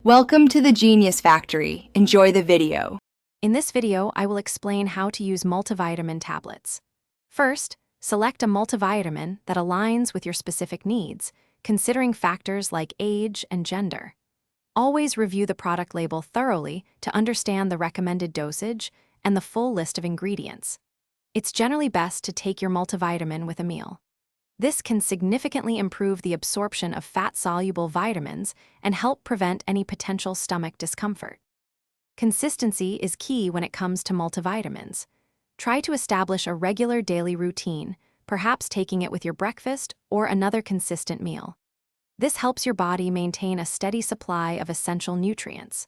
Welcome to the Genius Factory. Enjoy the video. In this video, I will explain how to use multivitamin tablets. First, select a multivitamin that aligns with your specific needs, considering factors like age and gender. Always review the product label thoroughly to understand the recommended dosage and the full list of ingredients. It's generally best to take your multivitamin with a meal. This can significantly improve the absorption of fat-soluble vitamins and help prevent any potential stomach discomfort. Consistency is key when it comes to multivitamins. Try to establish a regular daily routine, perhaps taking it with your breakfast or another consistent meal. This helps your body maintain a steady supply of essential nutrients.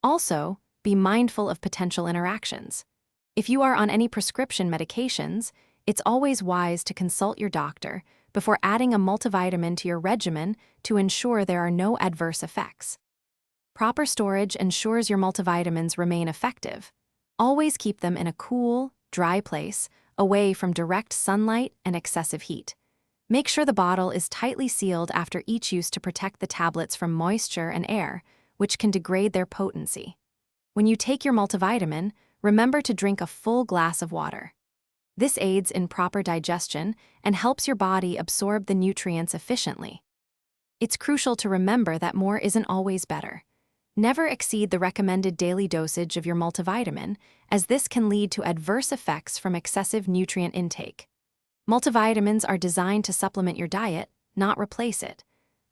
Also, be mindful of potential interactions. If you are on any prescription medications, it's always wise to consult your doctor before adding a multivitamin to your regimen to ensure there are no adverse effects. Proper storage ensures your multivitamins remain effective. Always keep them in a cool, dry place, away from direct sunlight and excessive heat. Make sure the bottle is tightly sealed after each use to protect the tablets from moisture and air, which can degrade their potency. When you take your multivitamin, remember to drink a full glass of water. This aids in proper digestion and helps your body absorb the nutrients efficiently. It's crucial to remember that more isn't always better. Never exceed the recommended daily dosage of your multivitamin, as this can lead to adverse effects from excessive nutrient intake. Multivitamins are designed to supplement your diet, not replace it.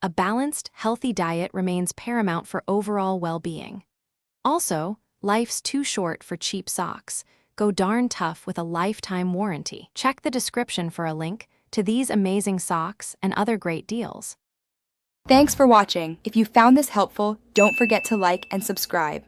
A balanced, healthy diet remains paramount for overall well-being. Also, life's too short for cheap socks. Go darn tough with a lifetime warranty. Check the description for a link to these amazing socks and other great deals. Thanks for watching. If you found this helpful, don't forget to like and subscribe.